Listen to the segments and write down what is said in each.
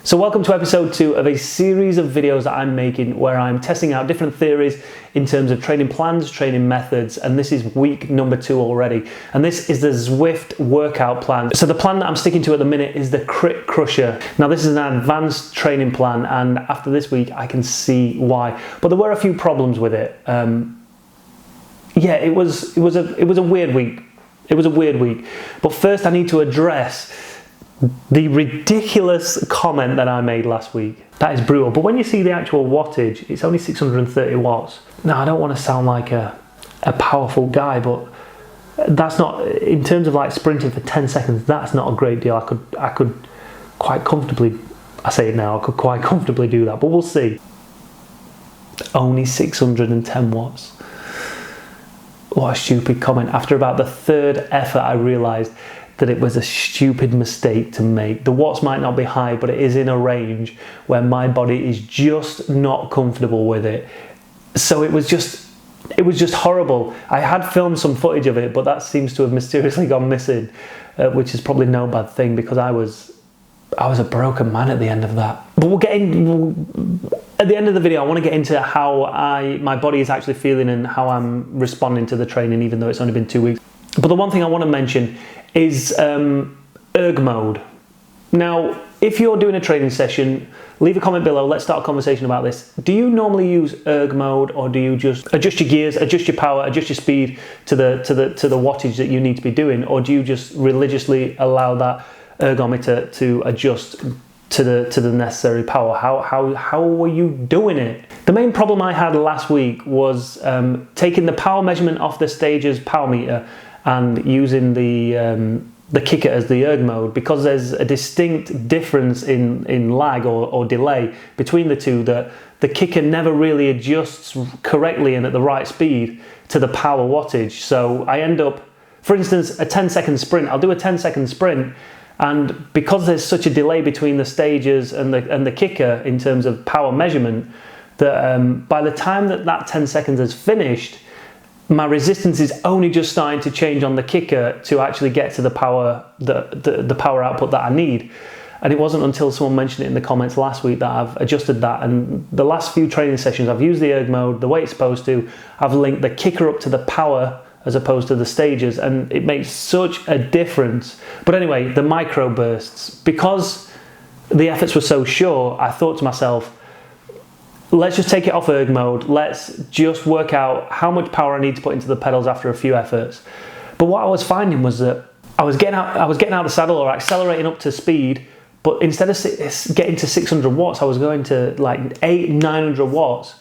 So welcome to episode 2 of a series of videos that I'm making where I'm testing out different theories in terms of training plans, training methods, and this is week number 2 already. And this is the Zwift workout plan. So the plan that I'm sticking to at the minute is the Crit Crusher. Now this is an advanced training plan, and after this week I can see why. But there were a few problems with it. Yeah, it was a weird week. It was a weird week. But first I need to address the ridiculous comment that I made last week. That is brutal. But when you see the actual wattage, it's only 630 watts. Now, I don't want to sound like a powerful guy, but that's not, in terms of like sprinting for 10 seconds, that's not a great deal. I could quite comfortably, I say it now, I could quite comfortably do that, but we'll see. Only 610 watts. What a stupid comment. After about the third effort, I realised that it was a stupid mistake to make. The watts might not be high, but it is in a range where my body is just not comfortable with it. So it was just horrible. I had filmed some footage of it, but that seems to have mysteriously gone missing, which is probably no bad thing because I was a broken man at the end of that. But we'll get in, at the end of the video, I want to get into how my body is actually feeling and how I'm responding to the training, even though it's only been 2 weeks. But the one thing I want to mention is erg mode. Now, if you're doing a training session, leave a comment below. Let's start a conversation about this. Do you normally use erg mode, or do you just adjust your gears, adjust your power, adjust your speed to the wattage that you need to be doing, or do you just religiously allow that ergometer to adjust to the necessary power? How were you doing it? The main problem I had last week was taking the power measurement off the Stage's power meter and using the kicker as the erg mode, because there's a distinct difference in lag or delay between the two, that the kicker never really adjusts correctly and at the right speed to the power wattage. So I end up, for instance, a 10-second sprint. I'll do a 10-second sprint, and because there's such a delay between the Stages and the kicker in terms of power measurement, that by the time that 10 seconds has finished, my resistance is only just starting to change on the kicker to actually get to the power output that I need. And it wasn't until someone mentioned it in the comments last week that I've adjusted that. And the last few training sessions, I've used the erg mode the way it's supposed to. I've linked the kicker up to the power as opposed to the Stages, and it makes such a difference. But anyway, the micro bursts, because the efforts were so short, I thought to myself, let's just take it off erg mode. Let's just work out how much power I need to put into the pedals after a few efforts. But what I was finding was that I was getting out the saddle or accelerating up to speed, but instead of getting to 600 watts, I was going to like 900 watts.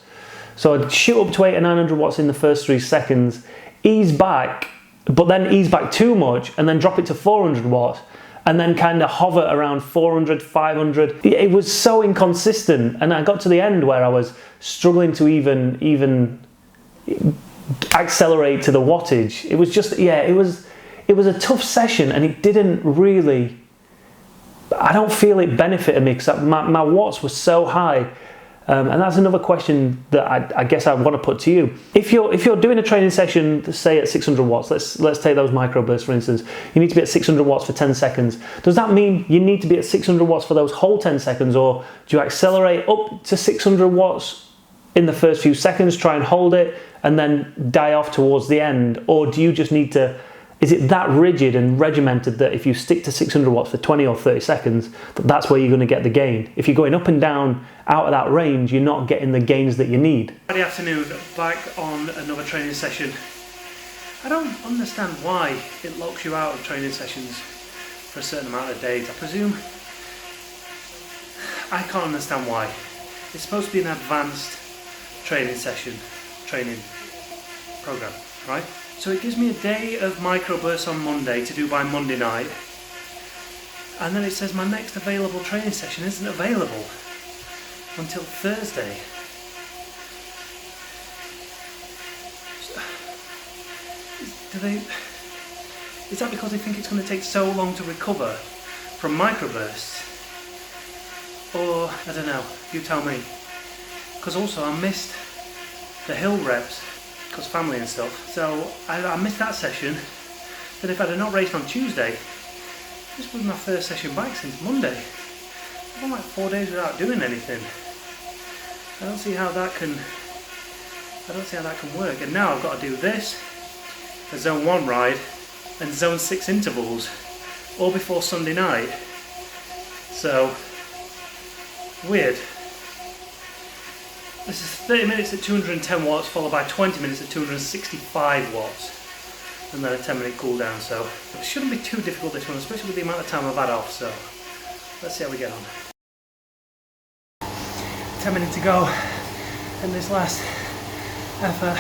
So I'd shoot up to 800 or 900 watts in the first 3 seconds, ease back, but then ease back too much, and then drop it to 400 watts. And then kind of hover around 400, 500. It was so inconsistent, and I got to the end where I was struggling to even accelerate to the wattage. It was just, yeah, it was a tough session, and it didn't really, I don't feel it benefited me because my watts were so high. And that's another question that I guess I want to put to you. If you're doing a training session, say at 600 watts, let's take those microbursts for instance. You need to be at 600 watts for 10 seconds. Does that mean you need to be at 600 watts for those whole 10 seconds, or do you accelerate up to 600 watts in the first few seconds, try and hold it, and then die off towards the end? Or do you just need to, is it that rigid and regimented that if you stick to 600 watts for 20 or 30 seconds, that's where you're going to get the gain? If you're going up and down out of that range, you're not getting the gains that you need. Friday afternoon, back on another training session. I don't understand why it locks you out of training sessions for a certain amount of days. I presume, I can't understand why. It's supposed to be an advanced training program, right? So it gives me a day of microbursts on Monday to do by Monday night, and then it says my next available training session isn't available until Thursday. Is that because they think it's going to take so long to recover from microbursts? Or, I don't know, you tell me. Because also I missed the hill reps, because family and stuff, so I missed that session. Then if I had not raced on Tuesday, this was my first session back since Monday. I've gone like 4 days without doing anything. I don't see how that can work. And now I've got to do this, a zone 1 ride, and zone 6 intervals, all before Sunday night. So, weird. This is 30 minutes at 210 watts, followed by 20 minutes at 265 watts. And then a 10-minute cool down, so it shouldn't be too difficult this one, especially with the amount of time I've had off, so let's see how we get on. 10 minutes to go in this last effort.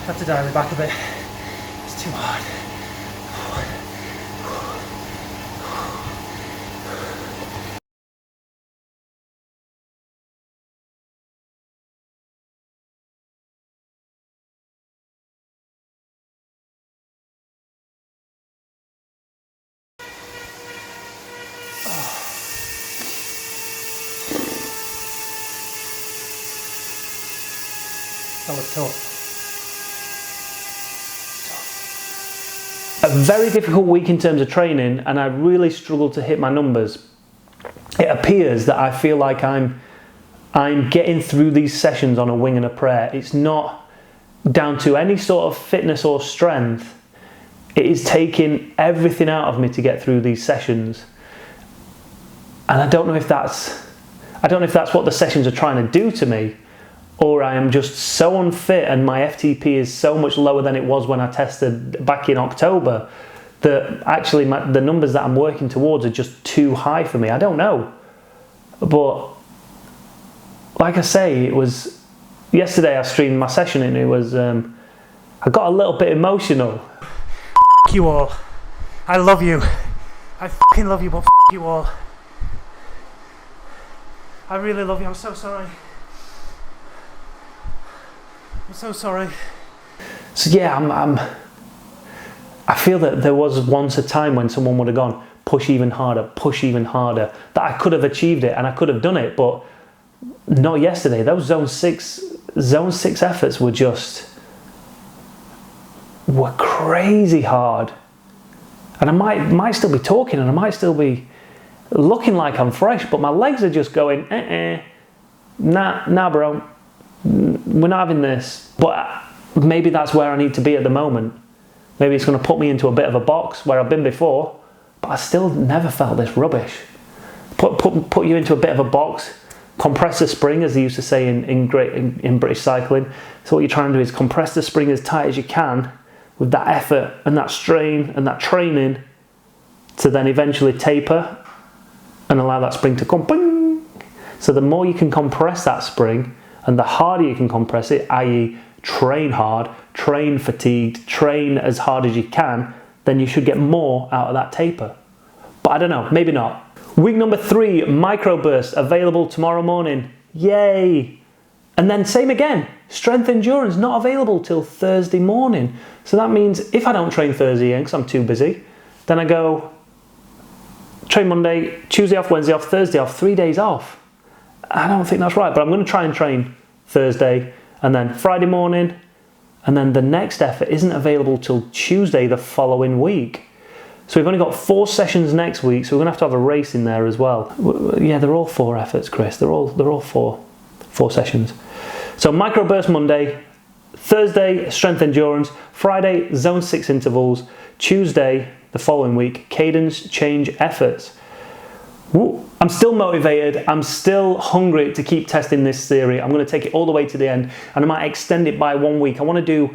I have to dial it back a bit, it's too hard. That was tough. A very difficult week in terms of training, and I really struggled to hit my numbers. It appears that I feel like I'm getting through these sessions on a wing and a prayer. It's not down to any sort of fitness or strength. It is taking everything out of me to get through these sessions. And I don't know if that's what the sessions are trying to do to me, or I am just so unfit and my FTP is so much lower than it was when I tested back in October that actually the numbers that I'm working towards are just too high for me. I don't know. But like I say, it was yesterday I streamed my session and it was I got a little bit emotional. F you all. I love you. I fucking love you, but f you all. I really love you. I'm so sorry. I'm so sorry. So yeah, I feel that there was once a time when someone would have gone, push even harder, that I could have achieved it and I could have done it, but not yesterday. Those zone six efforts were crazy hard. And I might still be talking and I might still be looking like I'm fresh, but my legs are just going, nah bro, we're not having this. But maybe that's where I need to be at the moment. Maybe it's going to put me into a bit of a box where I've been before, but I still never felt this rubbish. Put you into a bit of a box, compress the spring, as they used to say in British cycling. So what you're trying to do is compress the spring as tight as you can with that effort and that strain and that training to then eventually taper and allow that spring to come. Bing! So the more you can compress that spring and the harder you can compress it, i.e. train hard, train fatigued, train as hard as you can, then you should get more out of that taper. But I don't know, maybe not. Week number 3, microburst, available tomorrow morning. Yay! And then same again, strength endurance, not available till Thursday morning. So that means if I don't train Thursday because I'm too busy, then I go train Monday, Tuesday off, Wednesday off, Thursday off, 3 days off. I don't think that's right, but I'm going to try and train Thursday and then Friday morning, and then the next effort isn't available till Tuesday the following week. So we've only got 4 sessions next week, so we're going to have a race in there as well. Yeah, they're all 4 efforts, Chris. They're all four sessions. So microburst Monday, Thursday strength endurance, Friday zone 6 intervals, Tuesday the following week cadence change efforts. Woo. I'm still motivated, I'm still hungry to keep testing this theory. I'm going to take it all the way to the end and I might extend it by 1 week. I want to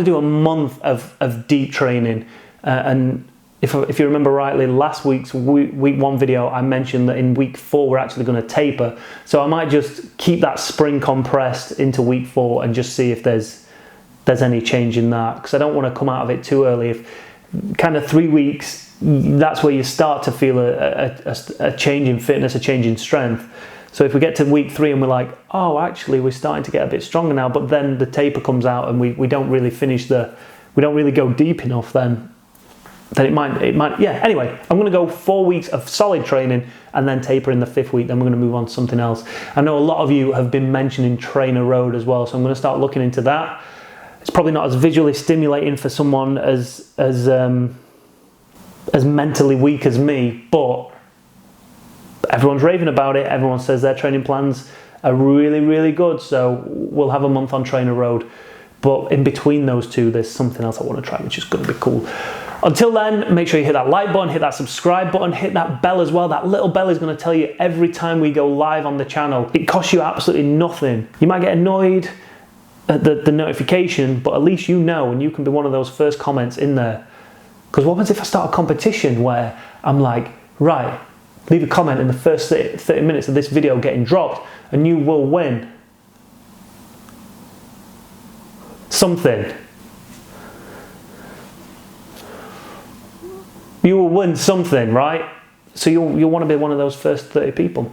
do a month of deep training, and if you remember rightly, last week's week 1 video I mentioned that in week 4 we're actually going to taper, so I might just keep that spring compressed into week 4 and just see if there's any change in that, because I don't want to come out of it too early. If kind of 3 weeks, that's where you start to feel a change in fitness, a change in strength. So if we get to week 3 and we're like, oh, actually we're starting to get a bit stronger now, but then the taper comes out and we don't really we don't really go deep enough, then it might, yeah. Anyway, I'm going to go 4 weeks of solid training and then taper in the 5th week. Then we're going to move on to something else. I know a lot of you have been mentioning trainer road as well, so I'm going to start looking into that. It's probably not as visually stimulating for someone as mentally weak as me, but everyone's raving about it. Everyone says their training plans are really, really good. So we'll have a month on Trainer Road. But in between those two, there's something else I want to try, which is going to be cool. Until then, make sure you hit that like button, hit that subscribe button, hit that bell as well. That little bell is going to tell you every time we go live on the channel. It costs you absolutely nothing. You might get annoyed at the notification, but at least you know, and you can be one of those first comments in there. Because what happens if I start a competition where I'm like, right, leave a comment in the first 30 minutes of this video getting dropped, and you will win something. You will win something, right? So you'll want to be one of those first 30 people.